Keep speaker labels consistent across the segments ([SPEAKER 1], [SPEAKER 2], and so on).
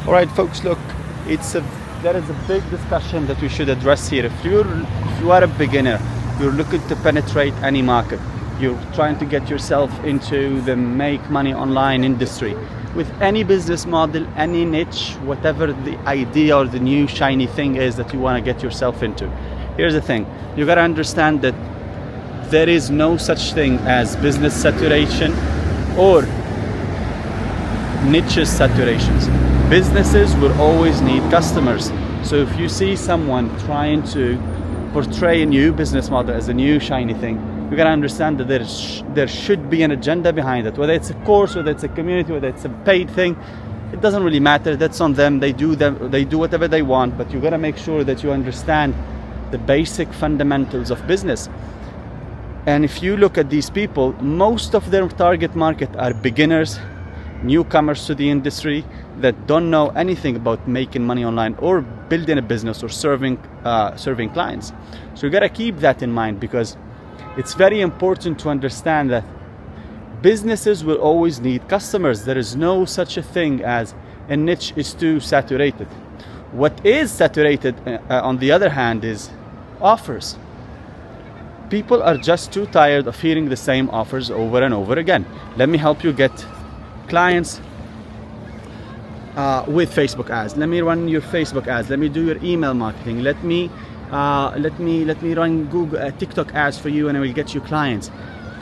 [SPEAKER 1] All right, folks, look, there is a big discussion that we should address here. If you are a beginner, you're looking to penetrate any market, you're trying to get yourself into the make money online industry with any business model, any niche, whatever the idea or the new shiny thing is that you want to get yourself into. Here's the thing, you got to understand that there is no such thing as business saturation or niches saturations. Businesses will always need customers. So if you see someone trying to portray a new business model as a new shiny thing, you gotta understand that there should be an agenda behind it. Whether it's a course, whether it's a community, whether it's a paid thing, it doesn't really matter. That's on them. They do whatever they want. But you gotta make sure that you understand the basic fundamentals of business. And if you look at these people, most of their target market are beginners, newcomers to the industry that don't know anything about making money online or building a business or serving clients. So you got to keep that in mind, because it's very important to understand that businesses will always need customers. There is no such a thing as a niche is too saturated. What is saturated, on the other hand, is offers. People are just too tired of hearing the same offers over and over again. Let me help you get clients with Facebook ads. Let me run your Facebook ads. Let me do your email marketing. Let me run Google TikTok ads for you, and I will get you clients.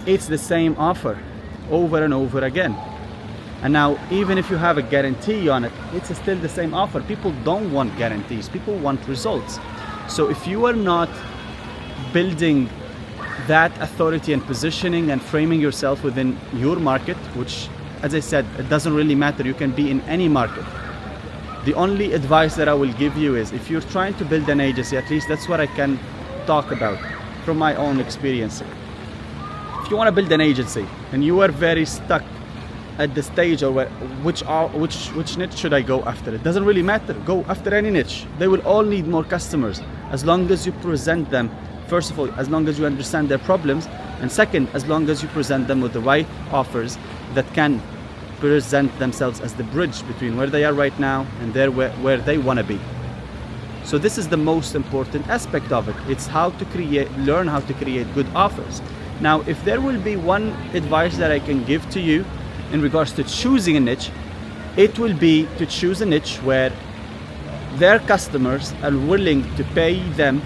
[SPEAKER 1] It's the same offer over and over again. And now, even if you have a guarantee on it, it's still the same offer. People don't want guarantees. People want results. So if you are not building that authority and positioning and framing yourself within your market, which, as I said, it doesn't really matter. You can be in any market. The only advice that I will give you is, if you're trying to build an agency, at least that's what I can talk about from my own experience. If you want to build an agency and you are very stuck at the stage of which niche should I go after, it doesn't really matter. Go after any niche. They will all need more customers, as long as you present them. First of all, as long as you understand their problems, and second, as long as you present them with the right offers that can present themselves as the bridge between where they are right now and where they want to be. So this is the most important aspect of it. It's learn how to create good offers. Now, if there will be one advice that I can give to you in regards to choosing a niche, it will be to choose a niche where their customers are willing to pay them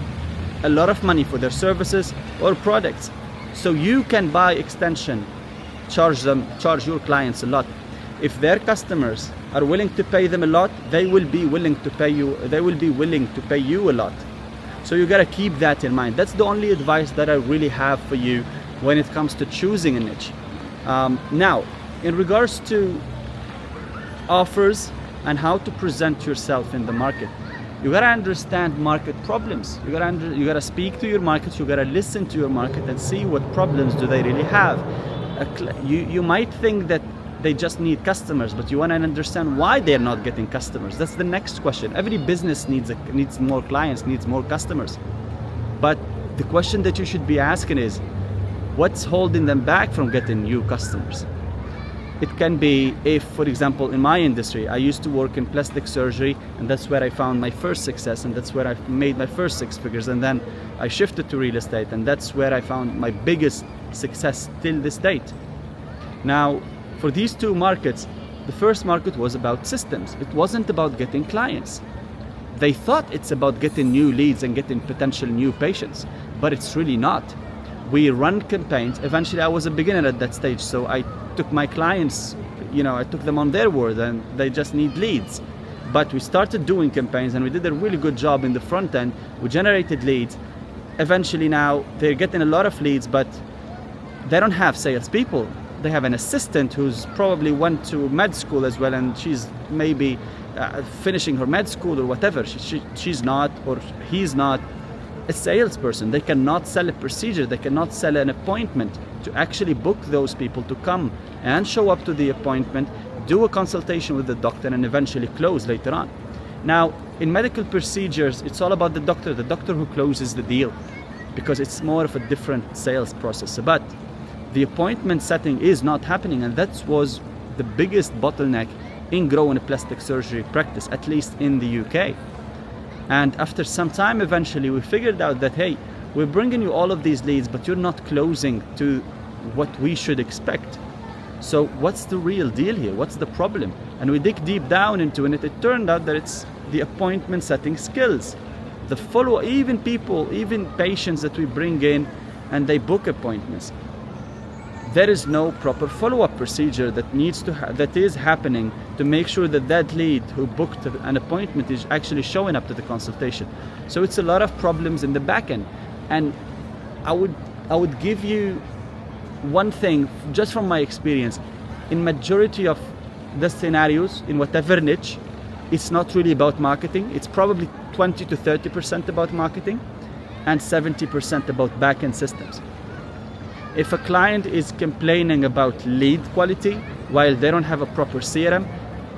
[SPEAKER 1] a lot of money for their services or products. So you can, by extension, charge your clients a lot. If their customers are willing to pay them a lot, they will be willing to pay you a lot. So you gotta keep that in mind. That's the only advice that I really have for you when it comes to choosing a niche. Now, in regards to offers and how to present yourself in the market, you gotta understand market problems. You gotta speak to your market. You gotta listen to your market and see what problems do they really have. You might think that they just need customers, but you want to understand why they're not getting customers. That's the next question. Every business needs more clients, needs more customers. But the question that you should be asking is, what's holding them back from getting new customers? It can be, if, for example, in my industry, I used to work in plastic surgery, and that's where I found my first success, and that's where I made my first 6 figures, and then I shifted to real estate, and that's where I found my biggest success till this date. Now, for these two markets, the first market was about systems. It wasn't about getting clients. They thought it's about getting new leads and getting potential new patients, but it's really not. We run campaigns. Eventually, I was a beginner at that stage, so I took my clients, I took them on their word, and they just need leads. But we started doing campaigns, and we did a really good job in the front end. We generated leads. Eventually now, they're getting a lot of leads, but they don't have salespeople. They have an assistant who's probably went to med school as well, and she's maybe finishing her med school or whatever. She's not, or he's not, a salesperson. They cannot sell a procedure. They cannot sell an appointment to actually book those people to come and show up to the appointment, do a consultation with the doctor, and eventually close later on. Now, in medical procedures, it's all about the doctor who closes the deal, because it's more of a different sales process. But the appointment setting is not happening, and that was the biggest bottleneck in growing a plastic surgery practice, at least in the UK. And after some time, eventually we figured out that, hey, we're bringing you all of these leads, but you're not closing to what we should expect. So what's the real deal here? What's the problem? And we dig deep down into it. It turned out that it's the appointment setting skills. The follow, even patients that we bring in and they book appointments, there is no proper follow-up procedure that is happening to make sure that that lead who booked an appointment is actually showing up to the consultation. So it's a lot of problems in the back end. And I would give you one thing just from my experience. In majority of the scenarios, in whatever niche, it's not really about marketing. It's probably 20 to 30% about marketing and 70% about back-end systems. If a client is complaining about lead quality while they don't have a proper CRM,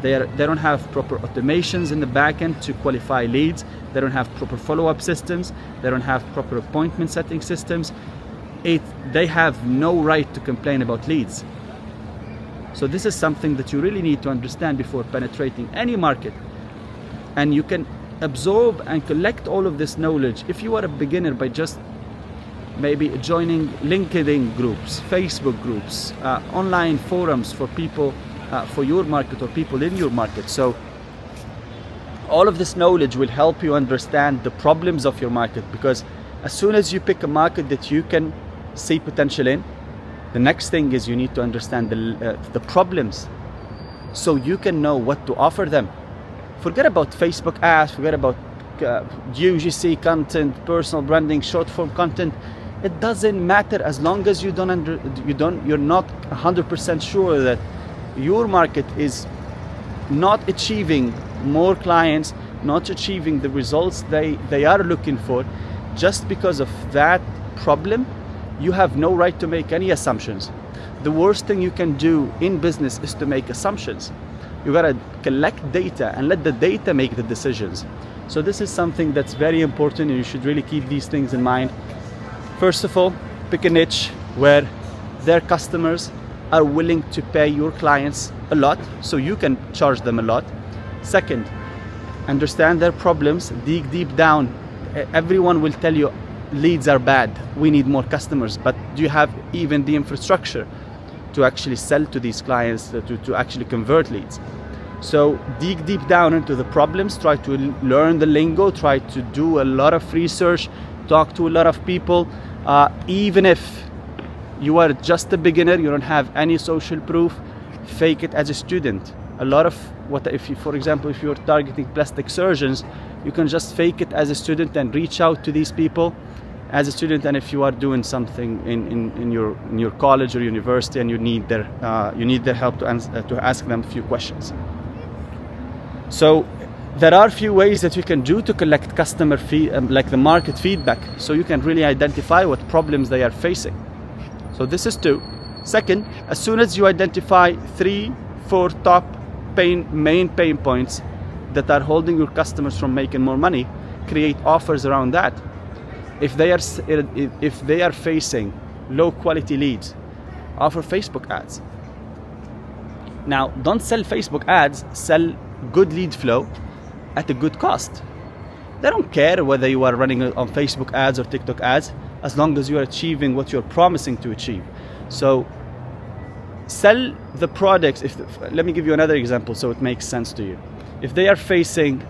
[SPEAKER 1] they don't have proper automations in the back end to qualify leads, they don't have proper follow-up systems, they don't have proper appointment setting systems, they have no right to complain about leads. So this is something that you really need to understand before penetrating any market. And you can absorb and collect all of this knowledge if you are a beginner by just maybe joining LinkedIn groups, Facebook groups, online forums for people for your market or people in your market. So all of this knowledge will help you understand the problems of your market, because as soon as you pick a market that you can see potential in, the next thing is you need to understand the problems so you can know what to offer them. Forget about Facebook ads, forget about UGC content, personal branding, short form content. It doesn't matter as long as you're not 100% sure that your market is not achieving more clients, not achieving the results they are looking for. Just because of that problem, you have no right to make any assumptions. The worst thing you can do in business is to make assumptions. You gotta collect data and let the data make the decisions. So this is something that's very important, and you should really keep these things in mind. First of all, pick a niche where their customers are willing to pay your clients a lot, so you can charge them a lot. Second, understand their problems, dig deep down. Everyone will tell you leads are bad, we need more customers, but do you have even the infrastructure to actually sell to these clients, to actually convert leads? So dig deep down into the problems, try to learn the lingo, try to do a lot of research, talk to a lot of people. Even if you are just a beginner, you don't have any social proof, fake it as a student. A lot of for example, if you're targeting plastic surgeons, you can just fake it as a student and reach out to these people as a student. And if you are doing something in your college or university and you need their help to ask them a few questions. So there are a few ways that you can do to collect customer like the market feedback, so you can really identify what problems they are facing. So this is 2. Second, as soon as you identify 3-4 top main pain points that are holding your customers from making more money, create offers around that. If they are facing low quality leads, offer Facebook ads. Now, don't sell Facebook ads, sell good lead flow at a good cost. They don't care whether you are running on Facebook ads or TikTok ads, as long as you are achieving what you're promising to achieve. So sell the products. Let me give you another example so it makes sense to you. If they are facing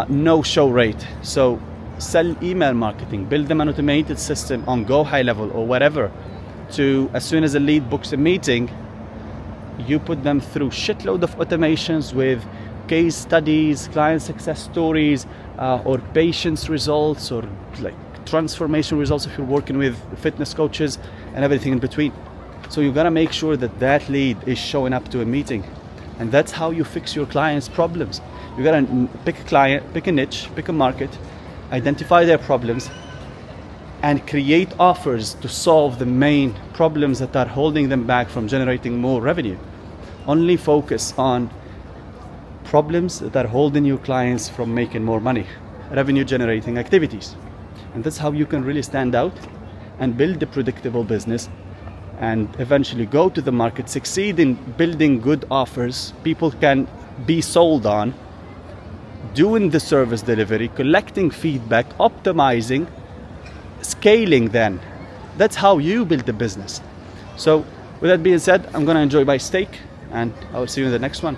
[SPEAKER 1] no show rate, so sell email marketing, build them an automated system on Go High Level or whatever, to as soon as a lead books a meeting, you put them through shitload of automations with case studies, client success stories, or patients results, or like transformation results if you're working with fitness coaches, and everything in between. So you gotta make sure that that lead is showing up to a meeting, and that's how you fix your clients' problems. You gotta pick a client, pick a niche, pick a market, identify their problems, and create offers to solve the main problems that are holding them back from generating more revenue. Only focus on problems that are holding your clients from making more money, revenue generating activities. And that's how you can really stand out and build a predictable business and eventually go to the market, succeed in building good offers people can be sold on, doing the service delivery, collecting feedback, optimizing, scaling. Then that's how you build the business. So with that being said, I'm gonna enjoy my steak, and I'll see you in the next one.